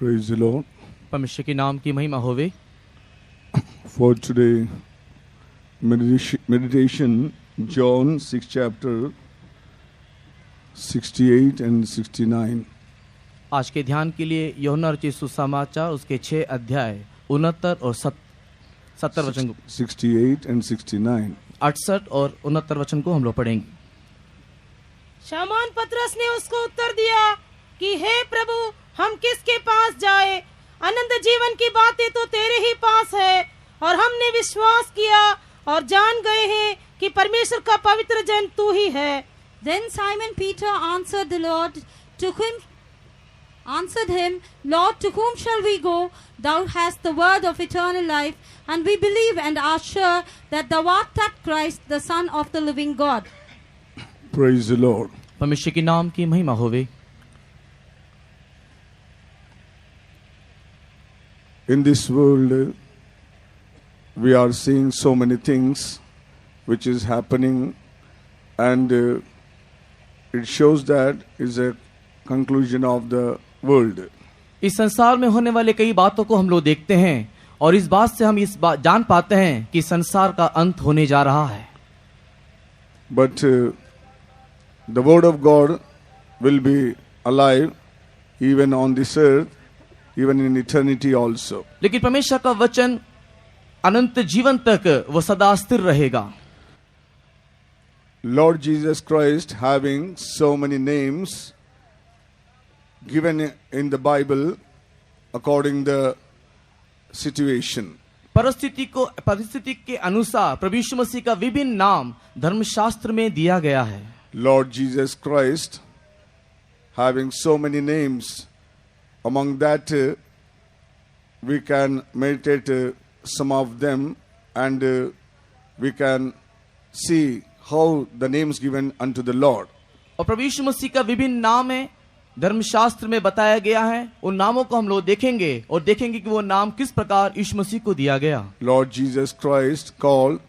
Praise the Lord. परमेश्वर के नाम की महिमा होवे। For today meditation, John 6 chapter 68 and 69. आज के ध्यान के लिए यूहन्ना रचित सुसमाचार उसके 6 अध्याय 69 और 70 वचन 68 and 69. 68 और 69 वचन को हम लोग पढ़ेंगे। शमौन पतरस ने उसको उत्तर दिया कि हे प्रभु, हम किसके पास जाए? अनंत जीवन की बातें तो तेरे ही पास है, और हमने विश्वास किया और जान गए हैं कि परमेश्वर का पवित्र जन तू ही है। Then Simon Peter answered him, Lord, to whom shall we go? Thou hast the word of eternal life, and we believe and are sure that thou art that Christ, the Son of the living God. Praise the Lord. परमेश्वर के नाम की महिमा होवे। In this world, we are seeing so many things which is happening, and it shows that is a conclusion of the world. इस संसार में होने वाले कई बातों को हम लोग देखते हैं, और इस बात से हम इस बात जान पाते हैं कि संसार का अंत होने जा रहा है। But the word of God will be alive even on this earth, even in eternity also. लेकिन परमेश्वर का वचन अनंत जीवन तक वो सदा स्थिर रहेगा। Lord Jesus Christ having so many names given in the Bible according the situation. परिस्थिति के अनुसार प्रभु यीशु मसीह का विभिन्न नाम धर्मशास्त्र में दिया गया है। Lord Jesus Christ having so many names, among that we can meditate some of them, and we can see how the names given unto the Lord. और प्रभु यीशु मसीह का विभिन्न नाम है, धर्मशास्त्र में बताया गया है। उन नामों को हम लोग देखेंगे और देखेंगे कि वो नाम किस प्रकार यीशु मसीह को दिया गया। Lord Jesus Christ called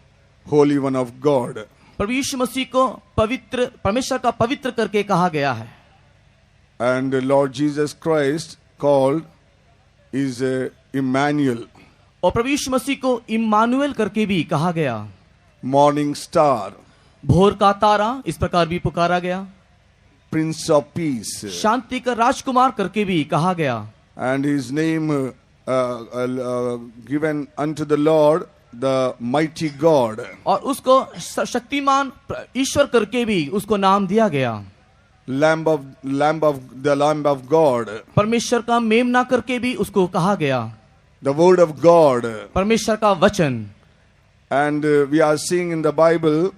Holy One of God. प्रभु यीशु मसीह को पवित्र, परमेश्वर का पवित्र करके कहा गया है। And Lord Jesus Christ called is Emmanuel. और प्रभु यीशु मसीह को इम्मानुएल करके भी कहा गया। Morning Star. भोर का तारा इस प्रकार भी पुकारा गया। Prince of Peace. शांति का राजकुमार करके भी कहा गया। And his name given unto the Lord, the mighty God. और उसको शक्तिमान ईश्वर करके भी उसको नाम दिया गया। Lamb of God. परमेश्वर का मेमना करके भी उसको कहा गया। The word of God. परमेश्वर का वचन। And we are seeing in the Bible,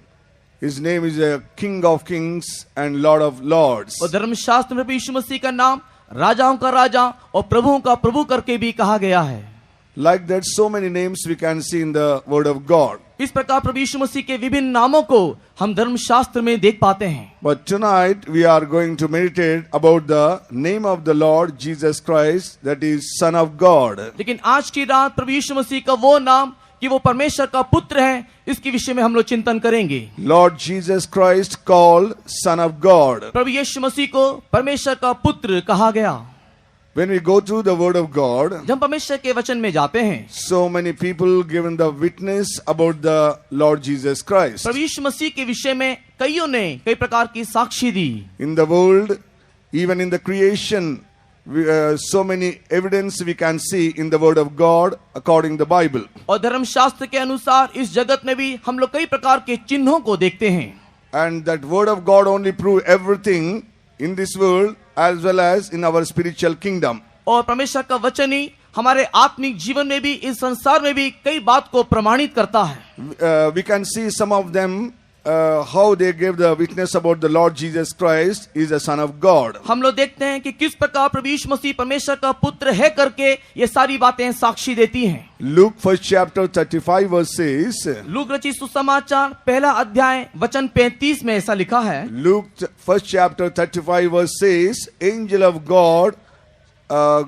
his name is a King of Kings and Lord of Lords. और धर्मशास्त्र में भी यीशु मसीह का नाम राजाओं का राजा और प्रभुओं का प्रभु करके भी कहा गया है। Like that, so many names we can see in the word of God. इस प्रकार प्रभु यीशु मसीह के विभिन्न नामों को हम धर्मशास्त्र में देख पाते हैं। But tonight we are going to meditate about the name of the Lord Jesus Christ, that is Son of God. लेकिन आज की रात प्रभु यीशु मसीह का वो नाम कि वो परमेश्वर का पुत्र है, इसके विषय में हम लोग चिंतन करेंगे। Lord Jesus Christ called Son of God. प्रभु यीशु मसीह को परमेश्वर का पुत्र कहा गया। When we go through the word of God, जब परमेश्वर के वचन में जाते हैं, so many people given the witness about the Lord Jesus Christ. प्रभु यीशु मसीह के विषय में कईयों ने कई प्रकार की साक्षी दी। In the world, even in the creation, so many evidence we can see in the word of God according to the Bible. और धर्मशास्त्र के अनुसार इस जगत में भी हम लोग कई प्रकार के चिन्हों को देखते हैं। And that word of God only prove everything in this world as well as in our spiritual kingdom. और परमेश्वर का वचन ही हमारे आत्मिक जीवन में भी, इस संसार में भी कई बात को प्रमाणित करता है। We can see some of them how they gave the witness about the Lord Jesus Christ is a Son of God. हम लोग देखते हैं कि किस प्रकार प्रभु यीशु मसीह परमेश्वर का पुत्र है करके ये सारी बातें साक्षी देती हैं। Luke 1st chapter 35 verse says. Look रचित सुसमाचार पहला अध्याय वचन 35 में ऐसा लिखा है। Luke 1st chapter 35 verse says, angel of God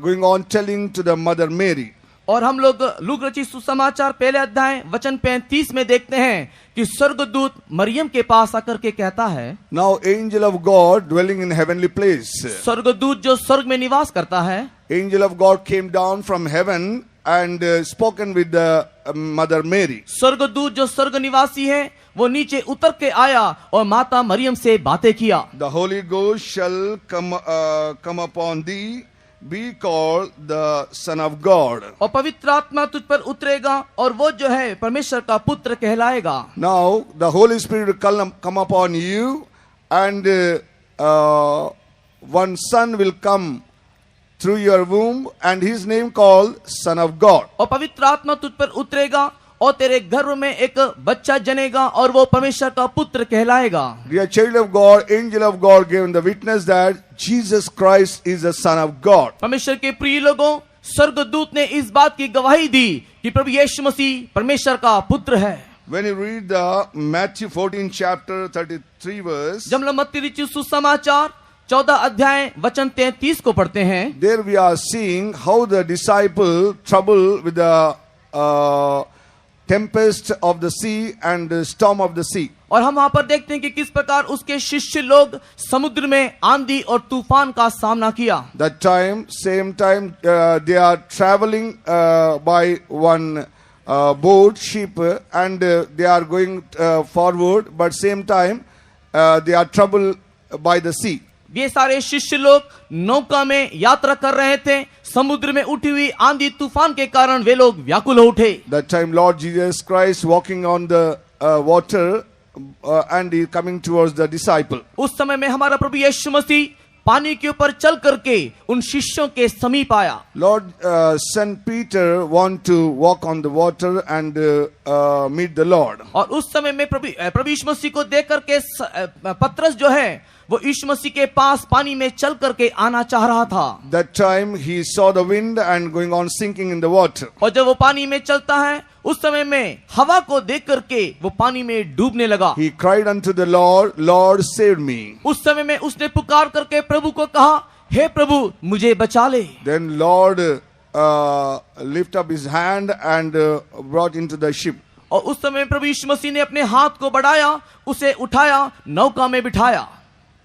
going on telling to the mother Mary. और हम लोग लूक रचित सुसमाचार पहले अध्याय वचन 35 में देखते हैं कि स्वर्गदूत मरियम के पास आकर के कहता है, Now angel of God dwelling in heavenly place. स्वर्गदूत जो स्वर्ग में निवास करता है, angel of God came down from heaven and spoken with the Mother Mary. स्वर्गदूत जो स्वर्ग निवासी है वो नीचे उतर के आया और माता मरियम से बातें किया। The Holy Ghost shall come upon thee, be called the Son of God. और पवित्र आत्मा तुझ पर उतरेगा और वो जो है परमेश्वर का पुत्र कहलाएगा। Now the Holy Spirit will come upon you, and one son will come through your womb, and his name called Son of God. और पवित्र आत्मा तुझ पर उतरेगा और तेरे गर्भ में एक बच्चा जनेगा और वो परमेश्वर का पुत्र कहलाएगा। Dear child of God, angel of God gave the witness that Jesus Christ is the Son of God. परमेश्वर के प्रिय लोगों, स्वर्गदूत ने इस बात की गवाही दी कि प्रभु यीशु मसीह परमेश्वर का पुत्र है। When you read the Matthew 14 chapter 33 verse, जब हम मत्ती रचित सुसमाचार 14 अध्याय वचन 33 को पढ़ते हैं, there we are seeing how the disciple trouble with the tempest of the sea and the storm of the sea. और हम वहां पर देखते हैं कि किस प्रकार उसके शिष्य लोग समुद्र में आंधी और तूफान का सामना किया। That time, same time, they are traveling by one boat, ship, and they are going forward, but same time they are troubled by the sea. ये सारे शिष्य लोग नौका में यात्रा कर रहे थे, समुद्र में उठी हुई आंधी तूफान के कारण वे लोग व्याकुल हो उठे। That time Lord Jesus Christ walking on the water and he coming towards the disciple. उस समय में हमारा प्रभु यीशु मसीह पानी के ऊपर चल करके उन शिष्यों के समीप आया। Lord Saint Peter want to walk on the water and meet the Lord. और उस समय में प्रभु यीशु मसीह को देख करके पतरस जो है वो यीशु मसीह के पास पानी में चल करके आना चाह रहा था। That time he saw the wind and going on sinking in the water. और जब वो पानी में चलता है उस समय में हवा को देख करके वो पानी में डूबने लगा। He cried unto the Lord, Lord save me. उस समय में उसने पुकार करके प्रभु को कहा, हे प्रभु मुझे बचा ले। Then Lord lift up his hand and brought into the ship. और उस समय प्रभु यीशु मसीह ने अपने हाथ को बढ़ाया, उसे उठाया, नौका में बिठाया।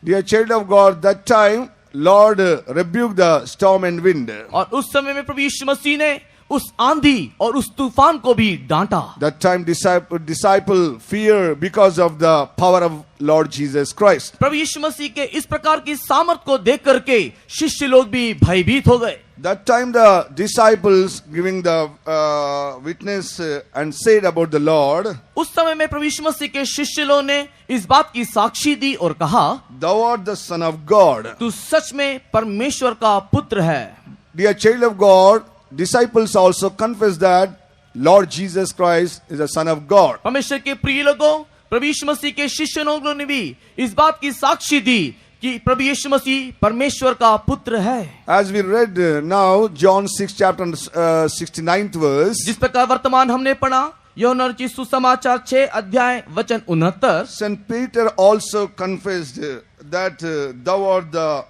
Dear child of God, that time Lord rebuked the storm and wind. और उस समय में प्रभु यीशु मसीह ने उस आंधी और उस तूफान को भी डांटा। That time disciple fear because of the power of Lord Jesus Christ. प्रभु यीशु मसीह के इस प्रकार की सामर्थ को देख करके शिष्य लोग भी भयभीत हो गए। That time the disciples giving the witness and said about the Lord. उस समय में प्रभु यीशु मसीह के शिष्य लोगों ने इस बात की साक्षी दी और कहा, Thou art the Son of God. तू सच में परमेश्वर का पुत्र है। Dear child of God, disciples also confess that Lord Jesus Christ is the Son of God. परमेश्वर के प्रिय लोगों, प्रभु यीशु मसीह के शिष्य लोगों ने भी इस बात की साक्षी दी कि प्रभु यीशु मसीह परमेश्वर का पुत्र है। As we read now John 6 chapter 69th verse. जिस प्रकार वर्तमान हमने पढ़ा यूहन्ना रचित सुसमाचार 6 अध्याय वचन 69। Saint Peter also confessed that thou art the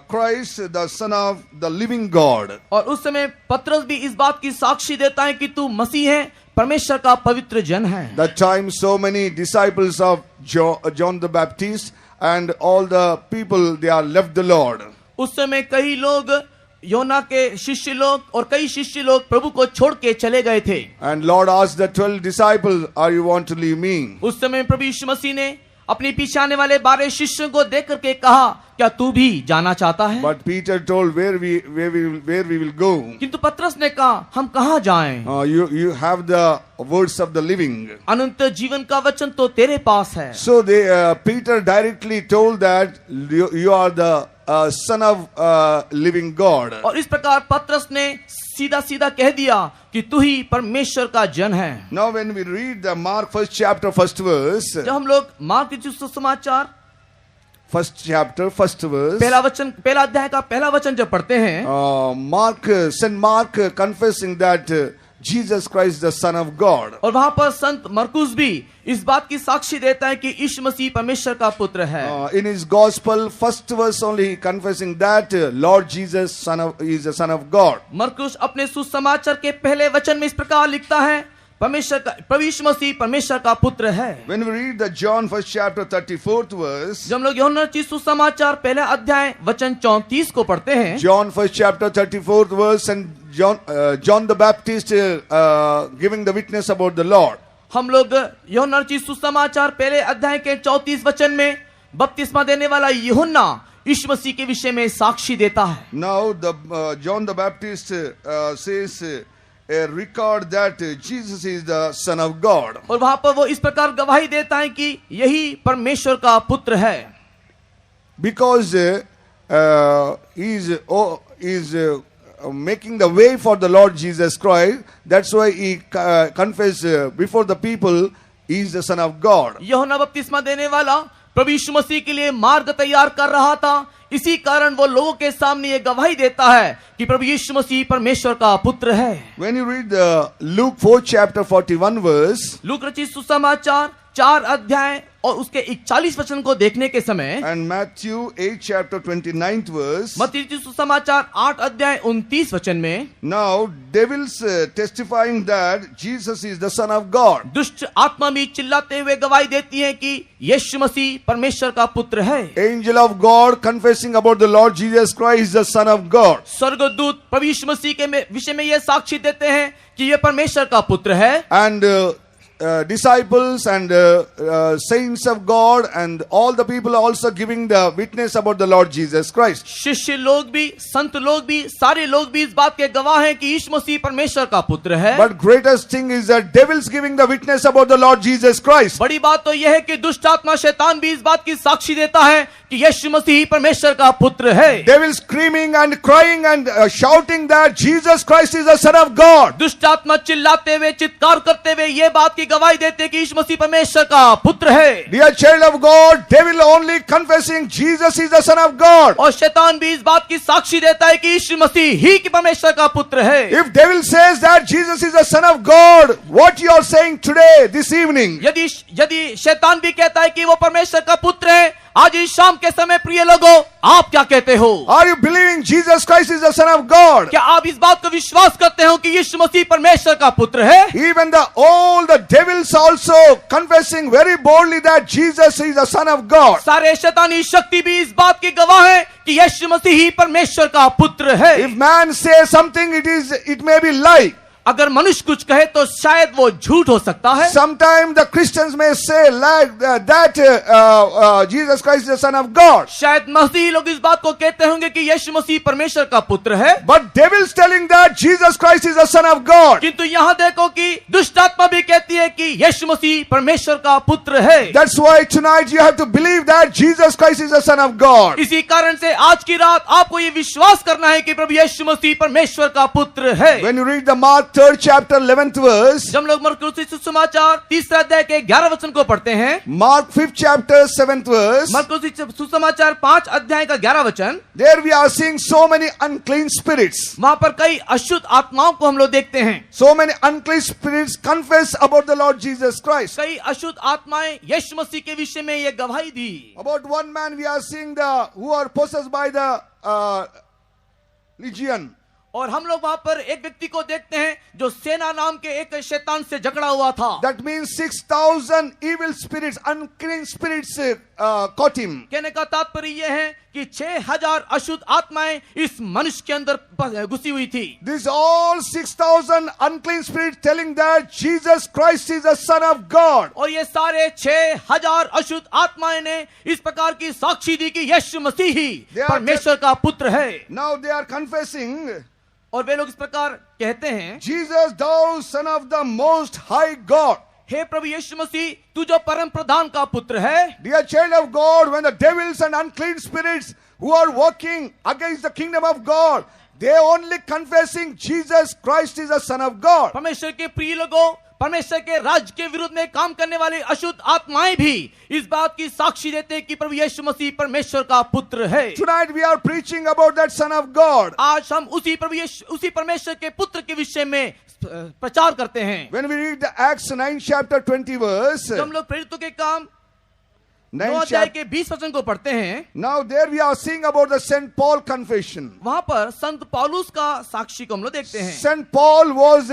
Christ, the Son of the living God. और उस समय पतरस भी इस बात की साक्षी देता है कि तू मसीह है, परमेश्वर का पवित्र जन है। That time so many disciples of John the Baptist and all the people they are left the Lord. उस समय कई लोग योना के शिष्य लोग और कई शिष्य लोग प्रभु को छोड़ के चले गए थे। And Lord asked the 12 disciples, are you want to leave me? उस समय प्रभु यीशु मसीह ने अपने पीछे आने वाले 12 शिष्यों को देख करके कहा, क्या तू भी जाना चाहता है? But Peter told where we will go. किंतु पतरस ने कहा, हम कहाँ जाएं? You have the words of the living. अनंत जीवन का वचन तो तेरे पास है। So Peter directly told that you are the Son of living God. और इस प्रकार पतरस ने सीधा सीधा कह दिया कि तू ही परमेश्वर का जन है। Now when we read the Mark 1st chapter 1st verse. जब हम लोग मार्क रचित सुसमाचार 1st chapter 1st verse. पहला अध्याय का पहला वचन जब पढ़ते हैं, Saint Mark confessing that Jesus Christ the Son of God. और वहां पर संत मरकुस भी इस बात की साक्षी देता है कि यीशु मसीह परमेश्वर का पुत्र है। In his gospel first verse only confessing that Lord Jesus is the Son of God. मरकुस अपने सुसमाचार के पहले वचन में इस प्रकार लिखता है प्रभु यीशु मसीह परमेश्वर का पुत्र है। When we read the John 1st chapter 34th verse, जब हम लोग यूहन्ना रचित सुसमाचार पहला अध्याय वचन 34 को पढ़ते हैं, John 1st chapter 34th verse, and John the Baptist giving the witness about the Lord. हम लोग यूहन्ना रचित सुसमाचार पहले अध्याय के 34 वचन में बपतिस्मा देने वाला यूहन्ना यीशु मसीह के विषय में साक्षी देता है। Now the John the Baptist says a record that Jesus is the Son of God. और वहां पर वो इस प्रकार गवाही देता है कि यही परमेश्वर का पुत्र है। Because he is making the way for the Lord Jesus Christ, that's why he confessed before the people he is the Son of God. यूहन्ना बपतिस्मा देने वाला प्रभु यीशु मसीह के लिए मार्ग तैयार कर रहा था, इसी कारण वो लोगों के सामने ये गवाही देता है कि प्रभु यीशु मसीह परमेश्वर का पुत्र है। When you read the Luke 4 chapter 41 verse, look रचित सुसमाचार 4 अध्याय और उसके 41 वचन को देखने के समय, and Matthew 8 chapter 29th verse, मत्ती रचित सुसमाचार 8 अध्याय 29 वचन में, now devils testifying that Jesus is the Son of God. दुष्ट आत्मा भी चिल्लाते हुए गवाही देती है कि यीशु मसीह परमेश्वर का पुत्र है। Angel of God confessing about the Lord Jesus Christ is the Son of God. स्वर्गदूत प्रभु यीशु मसीह के विषय में यह साक्षी देते हैं कि यह परमेश्वर का पुत्र है। And disciples and saints of God and all the people are also giving the witness about the Lord Jesus Christ. शिष्य लोग भी, संत लोग भी, सारे लोग भी इस बात के गवाह हैं कि यीशु मसीह परमेश्वर का पुत्र है। But greatest thing is that devils giving the witness about the Lord Jesus Christ. बड़ी बात तो यह है कि दुष्ट आत्मा शैतान भी इस बात की साक्षी देता है कि यीशु मसीह परमेश्वर का पुत्र है। Devils screaming and crying and shouting that Jesus Christ is the Son of God. दुष्ट आत्मा चिल्लाते हुए, चित्कार करते हुए ये बात की गवाही देते हैं कि यीशु मसीह परमेश्वर का पुत्र है। Dear child of God, devil only confessing Jesus is the Son of God. और शैतान भी इस बात की साक्षी देता है कि यीशु मसीह ही की परमेश्वर का पुत्र है। If devil says that Jesus is the Son of God, what you are saying today, this evening? यदि शैतान भी कहता है कि वो परमेश्वर का पुत्र है, आज इस शाम के समय प्रिय लोगों, आप क्या कहते हो? Are you believing Jesus Christ is the Son of God? क्या आप इस बात को विश्वास करते हो कि यीशु मसीह परमेश्वर का पुत्र है? Even all the devils also confessing very boldly that Jesus is the Son of God. सारे शैतानी शक्ति भी इस बात की गवाह है कि यीशु मसीह ही परमेश्वर का पुत्र है। If man says something, it may be lie. अगर मनुष्य कुछ कहे तो शायद वो झूठ हो सकता है। Sometimes the Christians may say like that Jesus Christ is the Son of God. शायद मसीही लोग इस बात को कहते होंगे कि यीशु मसीह परमेश्वर का पुत्र है। But devils telling that Jesus Christ is the Son of God. किंतु यहाँ देखो कि दुष्ट आत्मा भी कहती है कि यीशु मसीह परमेश्वर का पुत्र है। That's why tonight you have to believe that Jesus Christ is the Son of God. इसी कारण से आज की रात आपको ये विश्वास करना है कि प्रभु यीशु मसीह परमेश्वर का पुत्र है। When you read the Mark 3rd chapter 11th verse, जब लोग मरकुस सुसमाचार 3 अध्याय के 11 वचन को पढ़ते हैं, Mark 5th chapter 7th verse, मरकुस सुसमाचार 5 अध्याय का 11 वचन, there we are seeing so many unclean spirits. वहां पर कई अशुद्ध आत्माओं को हम लोग देखते हैं। So many unclean spirits confess about the Lord Jesus Christ. कई अशुद्ध आत्माएं यीशु मसीह के विषय में ये गवाही दी। About one man we are seeing who are possessed by the legion. और हम लोग वहां पर एक व्यक्ति को देखते हैं जो सेना नाम के एक शैतान से जकड़ा हुआ था। That means 6,000 evil spirits, unclean spirits caught him. कहने का तात्पर्य यह है कि 6,000 अशुद्ध आत्माएं इस मनुष्य के अंदर घुसी हुई थी। These all 6,000 unclean spirits telling that Jesus Christ is the Son of God. और ये सारे 6,000 अशुद्ध आत्माएं ने इस प्रकार की साक्षी दी कि यीशु मसीह ही परमेश्वर का पुत्र है। Now they are confessing, और वे लोग इस प्रकार कहते हैं, Jesus, thou Son of the Most High God. हे प्रभु यीशु मसीह, तू जो परम प्रधान का पुत्र है। Dear child of God, when the devils and unclean spirits who are working against the kingdom of God, they only confessing Jesus Christ is the Son of God. परमेश्वर के प्रिय लोगों, परमेश्वर के राज्य के विरुद्ध में काम करने वाली अशुद्ध आत्माएं भी इस बात की साक्षी देते हैं कि प्रभु यीशु मसीह परमेश्वर का पुत्र है। Tonight we are preaching about that Son of God. आज हम उसी परमेश्वर के पुत्र के विषय में प्रचार करते हैं। When we read the Acts 9 chapter 20 verse, हम लोग प्रेरितों के काम 9 9 अध्याय के 20 वचन को पढ़ते हैं। now there we are seeing about the Saint Paul confession. वहां पर संत पौलुस का साक्षी को हम लोग देखते हैं। Saint Paul was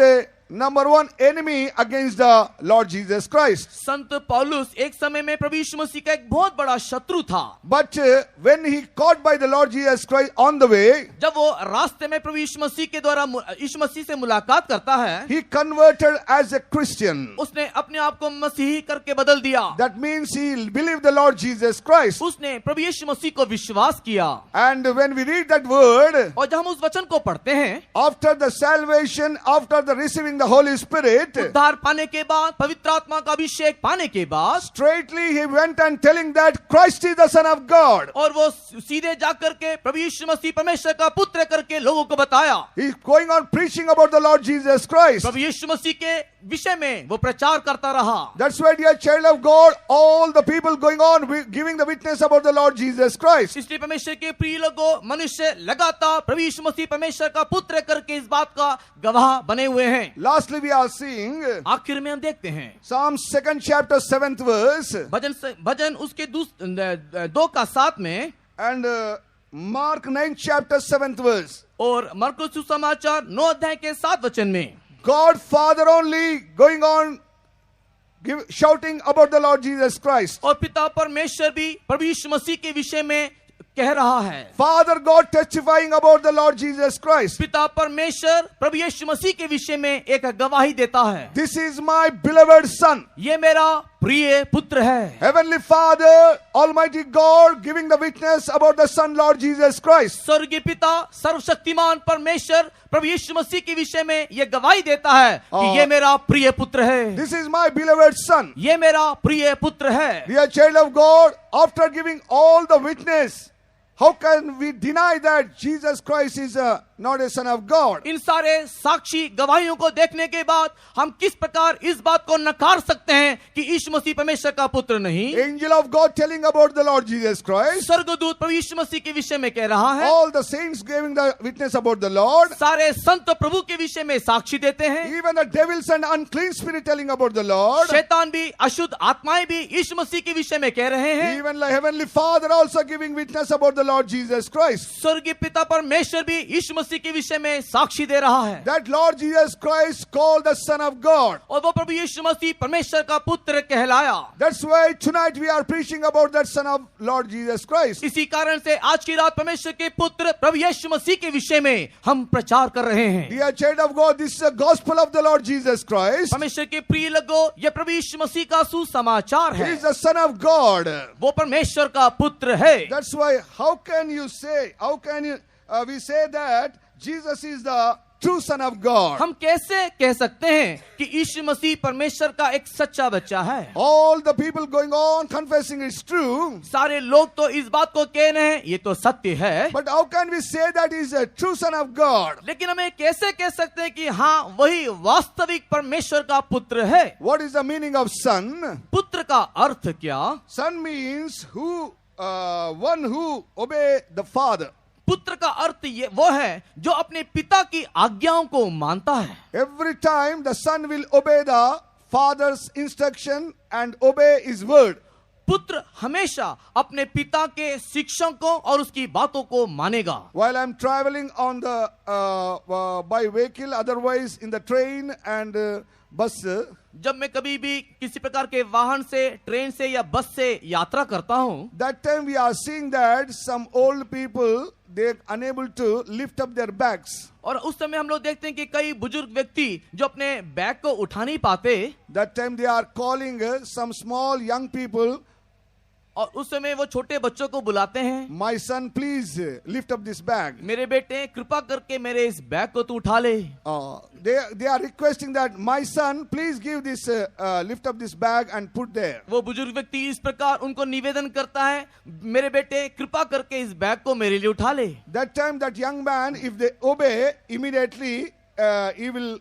number one enemy against the Lord Jesus Christ. संत पौलुस एक समय में प्रभु यीशु मसीह का एक बहुत बड़ा शत्रु था. But when he caught by the Lord Jesus Christ on the way, जब वो रास्ते में प्रभु यीशु मसीह के द्वारा यीशु मसीह से मुलाकात करता है, he converted as a Christian. उसने अपने आप को मसीही करके बदल दिया. That means he believed the Lord Jesus Christ. उसने प्रभु यीशु मसीह को विश्वास किया. And when we read that word, और जब हम उस वचन को पढ़ते हैं, after the salvation, after the receiving the Holy Spirit, उद्धार पाने के बाद, पवित्र आत्मा का अभिषेक पाने के बाद, straightly he went and telling that Christ is the Son of God. और वो सीधे जाकर के प्रभु यीशु मसीह परमेश्वर का पुत्र करके लोगों को बताया. He's going on preaching about the Lord Jesus Christ. प्रभु यीशु मसीह के विषय में वो प्रचार करता रहा. That's why, dear child of God, all the people going on giving the witness about the Lord Jesus Christ. इसलिए परमेश्वर के प्रिय लोगों, मनुष्य लगातार प्रभु यीशु मसीह परमेश्वर का पुत्र करके इस बात का गवाह बने हुए हैं. Lastly, we are seeing आखिर में हम देखते हैं Psalm 2nd chapter 7th verse भजन उसके 2 का 7 में, and Mark 9th chapter 7th verse. और मरकुस सुसमाचार 9 अध्याय के 7 वचन में God Father only going on shouting about the Lord Jesus Christ. और पिता परमेश्वर भी प्रभु यीशु मसीह के विषय में कह रहा है. Father God testifying about the Lord Jesus Christ. पिता परमेश्वर प्रभु यीशु मसीह के विषय में एक गवाही देता है. This is my beloved son. ये मेरा प्रिय पुत्र है. Heavenly Father, Almighty God giving the witness about the Son Lord Jesus Christ. स्वर्गीय पिता सर्वशक्तिमान परमेश्वर प्रभु यीशु मसीह के विषय में ये गवाही देता है कि ये मेरा प्रिय पुत्र है. This is my beloved son. ये मेरा प्रिय पुत्र है. Dear child of God, after giving all the witness, how can we deny that Jesus Christ is not a son of God? इन सारे साक्षी गवाहियों को देखने के बाद हम किस प्रकार इस बात को नकार सकते हैं कि यीशु मसीह परमेश्वर का पुत्र नहीं? Angel of God telling about the Lord Jesus Christ. स्वर्गदूत प्रभु यीशु मसीह के विषय में कह रहा है. All the saints giving the witness about the Lord. सारे संत प्रभु के विषय में साक्षी देते हैं. Even the devils and unclean spirit telling about the Lord. शैतान भी, अशुद्ध आत्माएं भी यीशु मसीह के विषय में कह रहे हैं. Even the Heavenly Father also giving witness about the Lord Jesus Christ. स्वर्गीय पिता परमेश्वर भी यीशु मसीह के विषय में साक्षी दे रहा है. That Lord Jesus Christ called the Son of God. और वो प्रभु यीशु मसीह परमेश्वर का पुत्र कहलाया. That's why tonight we are preaching about that Son of Lord Jesus Christ. इसी कारण से आज की रात परमेश्वर के पुत्र प्रभु यीशु मसीह के विषय में हम प्रचार कर रहे हैं. Dear child of God, this is the gospel of the Lord Jesus Christ. परमेश्वर के प्रिय लोगों, यह प्रभु यीशु मसीह का सुसमाचार He है. is the Son of God. वो परमेश्वर का पुत्र है. That's why how can we say that Jesus is the true Son of God? हम कैसे कह सकते हैं कि यीशु मसीह परमेश्वर का एक सच्चा बच्चा है? All the people going on confessing it's true. सारे लोग तो इस बात को कह रहे हैं ये तो सत्य है. But how can we say that he is a true Son of God? लेकिन हमें कैसे कह सकते हैं कि हाँ वही वास्तविक परमेश्वर का पुत्र है? What is the meaning of son? पुत्र का अर्थ क्या? Son means one who obey the father. पुत्र का अर्थ ये वो है जो अपने पिता की आज्ञाओं को मानता है. Every time the son will obey the father's instruction and obey his word. पुत्र हमेशा अपने पिता के शिक्षकों और उसकी बातों को मानेगा. While I'm traveling on the by vehicle, otherwise in the train and bus. जब मैं कभी भी किसी प्रकार के वाहन से, ट्रेन से या बस से यात्रा करता हूँ, That time we are seeing that some old people they are unable to lift up their bags. और उस समय हम लोग देखते हैं कि कई बुजुर्ग व्यक्ति जो अपने बैग को उठा नहीं पाते, That time they are calling some small young people. और उस समय वो छोटे बच्चों को बुलाते हैं, My son, please lift up this bag. मेरे बेटे कृपा करके मेरे इस बैग को तू उठा ले. They are requesting that my son, please give this lift up this bag and put there. वो बुजुर्ग व्यक्ति इस प्रकार उनको निवेदन करता है, मेरे बेटे कृपा करके इस बैग को मेरे लिए उठा ले. That time that young man, if they obey immediately, he will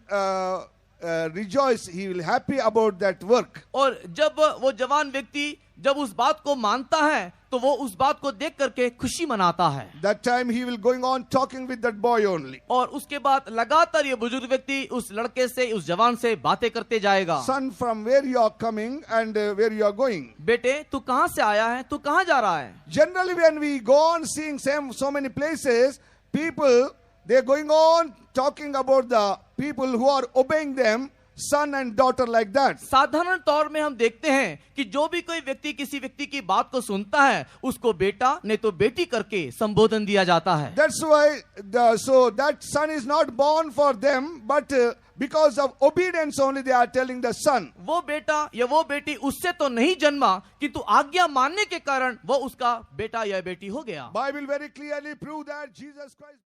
rejoice. He will happy about that work. और जब वो जवान व्यक्ति जब उस बात को मानता है तो वो उस बात को देख करके खुशी मनाता है. That time he will going on talking with that boy only. और उसके बाद लगातार ये बुजुर्ग व्यक्ति उस लड़के से, उस जवान से बातें करते जाएगा. Son, from where you are coming and where you are going. बेटे तू कहाँ से आया है, तू कहाँ जा रहा है? Generally when we go on seeing so many places, people They are going on talking about the people who are obeying them, son and daughter like that. साधारण तौर में हम देखते हैं कि जो भी कोई व्यक्ति किसी व्यक्ति की बात को सुनता है उसको बेटा नहीं तो बेटी करके संबोधन दिया जाता है. That's why so that son is not born for them, but because of obedience only they are telling the son. वो बेटा या वो बेटी उससे तो नहीं जन्मा किंतु आज्ञा मानने के कारण वो उसका बेटा या बेटी हो गया. Bible very clearly prove that Jesus Christ